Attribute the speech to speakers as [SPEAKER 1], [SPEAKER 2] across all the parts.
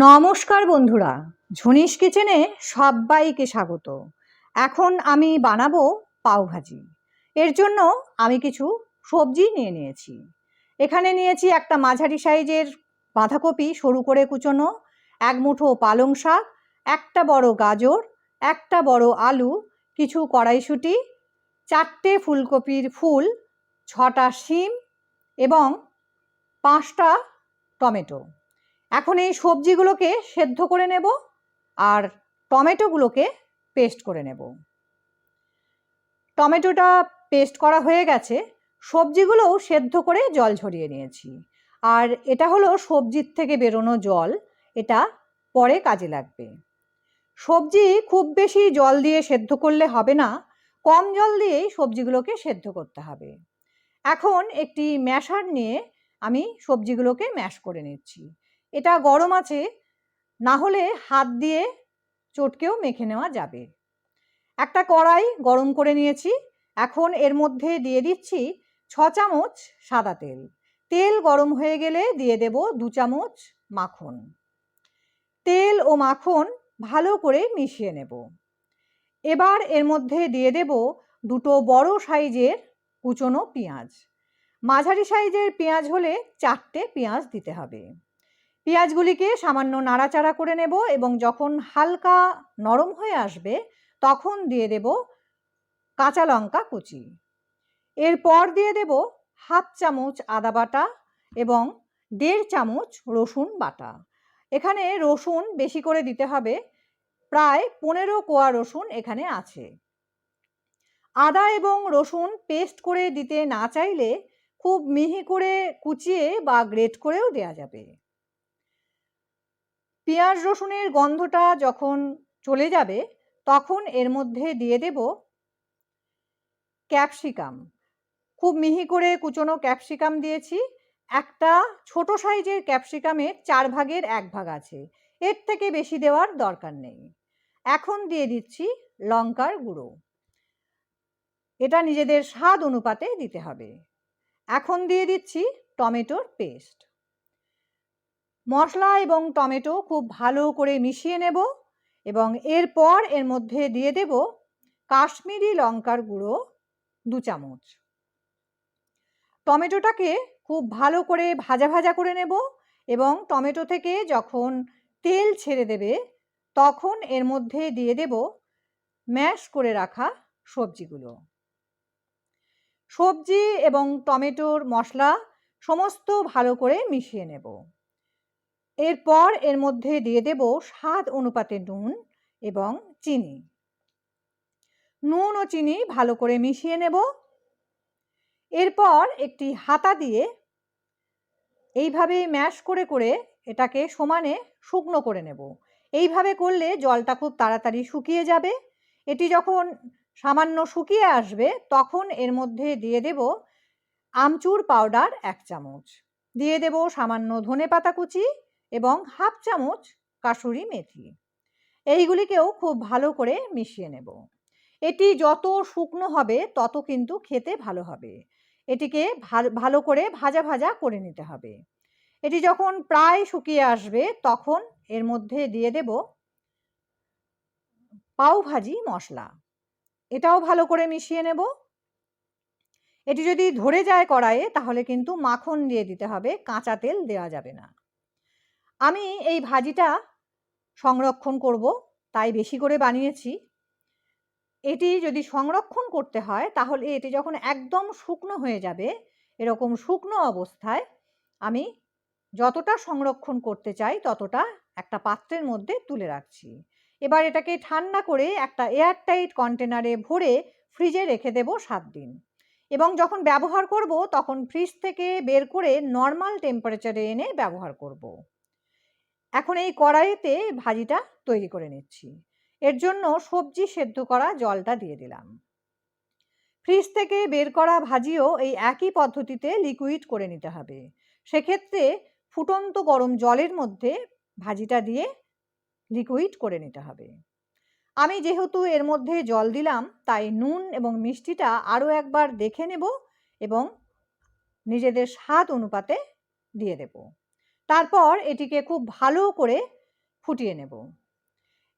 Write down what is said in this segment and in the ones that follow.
[SPEAKER 1] নমস্কার বন্ধুরা, ঝুনিস কিচেনে সবাইকে স্বাগত। এখন আমি বানাবো পাওভাজি। এর জন্য আমি কিছু সবজি নিয়েছি। এখানে নিয়েছি একটা মাঝারি সাইজের বাঁধাকপি সরু করে কুচোনো, এক মুঠো পালং শাক, একটা বড় গাজর, একটা বড় আলু, কিছু কড়াইশুঁটি, 4টে ফুলকপির ফুল, 6টা শিম এবং 5টা টমেটো। এখন এই সবজিগুলোকে সেদ্ধ করে নেব আর টমেটোগুলোকে পেস্ট করে নেব। টমেটোটা পেস্ট করা হয়ে গেছে, সবজিগুলোও সেদ্ধ করে জল ঝরিয়ে নিয়েছি। আর এটা হলো সবজির থেকে বেরোনো জল, এটা পরে কাজে লাগবে। সবজি খুব বেশি জল দিয়ে সেদ্ধ করলে হবে না, কম জল দিয়েই সবজিগুলোকে সেদ্ধ করতে হবে। এখন একটি ম্যাশার নিয়ে আমি সবজিগুলোকে ম্যাশ করে নিচ্ছি। এটা গরম আছে, না হলে হাত দিয়ে চটকেও মেখে নেওয়া যাবে। একটা কড়াই গরম করে নিয়েছি, এখন এর মধ্যে দিয়ে দিচ্ছি 6 চামচ সাদা তেল। তেল গরম হয়ে গেলে দিয়ে দেব 2 চামচ মাখন। তেল ও মাখন ভালো করে মিশিয়ে নেব। এবার এর মধ্যে দিয়ে দেব 2টো বড় সাইজের কুচনো পেঁয়াজ। মাঝারি সাইজের পেঁয়াজ হলে 4টে পেঁয়াজ দিতে হবে। পেঁয়াজগুলিকে সামান্য নাড়াচাড়া করে নেব এবং যখন হালকা নরম হয়ে আসবে তখন দিয়ে দেব কাঁচা লঙ্কা কুচি। এরপর দিয়ে দেব 1/2 চামচ আদা বাটা এবং 1.5 চামচ রসুন বাটা। এখানে রসুন বেশি করে দিতে হবে, প্রায় 15 কোয়া রসুন এখানে আছে। আদা এবং রসুন পেস্ট করে দিতে না চাইলে খুব মিহি করে কুচিয়ে বা গ্রেট করেও দেওয়া যাবে। পেঁয়াজ রসুনের গন্ধটা যখন চলে যাবে তখন এর মধ্যে দিয়ে দেব ক্যাপসিকাম। খুব মিহি করে কুচোনো ক্যাপসিকাম দিয়েছি। একটা ছোট সাইজের ক্যাপসিকামের 4 ভাগের 1 ভাগ আছে, এর থেকে বেশি দেওয়ার দরকার নেই। এখন দিয়ে দিচ্ছি লঙ্কার গুঁড়ো, এটা নিজেদের স্বাদ অনুপাতে দিতে হবে। এখন দিয়ে দিচ্ছি টমেটোর পেস্ট। মশলা এবং টমেটো খুব ভালো করে মিশিয়ে নেব এবং এরপর এর মধ্যে দিয়ে দেব কাশ্মীরি লঙ্কার গুঁড়ো 2 চামচ। টমেটোটাকে খুব ভালো করে ভাজা ভাজা করে নেব এবং টমেটো থেকে যখন তেল ছেড়ে দেবে তখন এর মধ্যে দিয়ে দেব ম্যাশ করে রাখা সবজিগুলো। সবজি এবং টমেটোর মশলা সমস্ত ভালো করে মিশিয়ে নেব। এরপর এর মধ্যে দিয়ে দেব স্বাদ অনুপাতে নুন এবং চিনি। নুন ও চিনি ভালো করে মিশিয়ে নেব। এরপর একটি হাতা দিয়ে এইভাবে ম্যাশ করে করে এটাকে সমানে শুকনো করে নেব। এইভাবে করলে জলটা খুব তাড়াতাড়ি শুকিয়ে যাবে। এটি যখন সামান্য শুকিয়ে আসবে তখন এর মধ্যে দিয়ে দেব আমচুর পাউডার 1 চামচ, দিয়ে দেব সামান্য ধনেপাতা কুচি এবং 1/2 চামচ কাসুরি মেথি। এইগুলিকেও খুব ভালো করে মিশিয়ে নেব। এটি যত শুকনো হবে তত কিন্তু খেতে ভালো হবে। এটিকে ভালো করে ভাজা ভাজা করে নিতে হবে। এটি যখন প্রায় শুকিয়ে আসবে তখন এর মধ্যে দিয়ে দেব পাওভাজি মশলা, এটাও ভালো করে মিশিয়ে নেব। এটি যদি ধরে যায় কড়াইয়ে তাহলে কিন্তু মাখন দিয়ে দিতে হবে, কাঁচা তেল দেওয়া যাবে না। আমি এই ভাজিটা সংরক্ষণ করব তাই বেশি করে বানিয়েছি। এটি যদি সংরক্ষণ করতে হয় তাহলে এটি যখন একদম শুকনো হয়ে যাবে, এরকম শুকনো অবস্থায় আমি যতটা সংরক্ষণ করতে চাই ততটা একটা পাত্রের মধ্যে তুলে রাখছি। এবার এটাকে ঠান্ডা করে একটা এয়ারটাইট কন্টেনারে ভরে ফ্রিজে রেখে দেব 7 দিন এবং যখন ব্যবহার করব তখন ফ্রিজ থেকে বের করে নর্মাল টেম্পারেচারে এনে ব্যবহার করব। এখন এই কড়াইতে ভাজিটা তৈরি করে নিচ্ছি। এর জন্য সবজি সেদ্ধ করা জলটা দিয়ে দিলাম। ফ্রিজ থেকে বের করা ভাজিও এই একই পদ্ধতিতে লিকুইড করে নিতে হবে। সেক্ষেত্রে ফুটন্ত গরম জলের মধ্যে ভাজিটা দিয়ে লিকুইড করে নিতে হবে। আমি যেহেতু এর মধ্যে জল দিলাম তাই নুন এবং মিষ্টিটা আরও একবার দেখে নেব এবং নিজেদের স্বাদ অনুপাতে দিয়ে দেব। তারপর এটিকে খুব ভালো করে ফুটিয়ে নেব।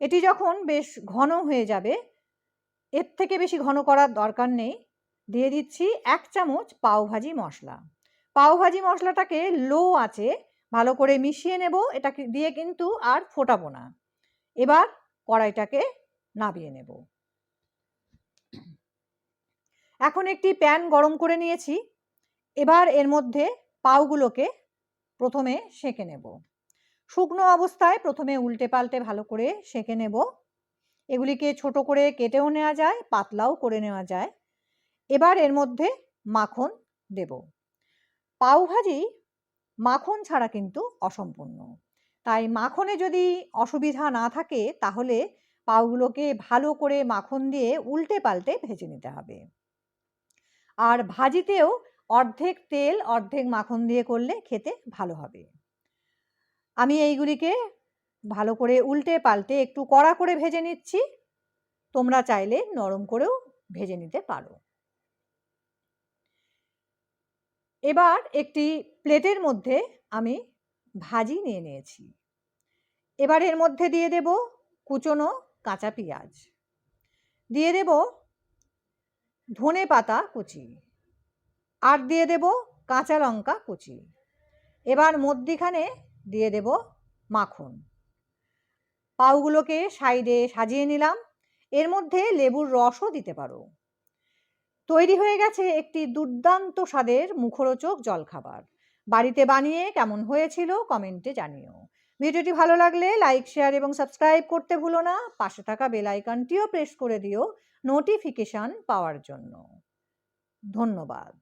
[SPEAKER 1] এটি যখন বেশ ঘন হয়ে যাবে, এর থেকে বেশি ঘন করার দরকার নেই, দিয়ে দিচ্ছি 1 চামচ পাওভাজি মশলা। পাওভাজি মশলাটাকে লো আঁচে ভালো করে মিশিয়ে নেব, এটাকে দিয়ে কিন্তু আর ফোটাবো না। এবার কড়াইটাকে নামিয়ে নেব। এখন একটি প্যান গরম করে নিয়েছি, এবার এর মধ্যে পাউগুলোকে প্রথমে সেঁকে নেব। শুকনো অবস্থায় প্রথমে উল্টে পাল্টে ভালো করে সেঁকে নেব। এগুলিকে ছোট করে কেটেও নেওয়া যায়, পাতলাও করে নেওয়া যায়। এবার এর মধ্যে মাখন দেব। পাউভাজি মাখন ছাড়া কিন্তু অসম্পূর্ণ, তাই মাখনে যদি অসুবিধা না থাকে তাহলে পাউগুলোকে ভালো করে মাখন দিয়ে উল্টে পাল্টে ভেজে নিতে হবে। আর ভাজিতেও অর্ধেক তেল অর্ধেক মাখন দিয়ে করলে খেতে ভালো হবে। আমি এইগুলিকে ভালো করে উল্টে পাল্টে একটু কড়া করে ভেজে নিচ্ছি। তোমরা চাইলে নরম করেও ভেজে নিতে পারো। এবার একটি প্লেটের মধ্যে আমি ভাজি নিয়ে নিয়েছি। এবার এর মধ্যে দিয়ে দেব কুচনো কাঁচা পেঁয়াজ, দিয়ে দেব ধনেপাতা কুচি, আর দিয়ে দেব কাঁচা লঙ্কা কুচি। এবার মধ্যিখানে দিয়ে দেব মাখন। পাউগুলোকে সাইডে সাজিয়ে নিলাম, এর মধ্যে লেবুর রসও দিতে পারো। তৈরি হয়ে গেছে একটি দুর্দান্ত স্বাদের মুখরোচক জলখাবার। বাড়িতে বানিয়ে কেমন হয়েছিল কমেন্টে জানিও। ভিডিওটি ভালো লাগলে লাইক, শেয়ার এবং সাবস্ক্রাইব করতে ভুলো না। পাশে থাকা বেল আইকনটিও প্রেস করে দিও নোটিফিকেশন পাওয়ার জন্য। ধন্যবাদ।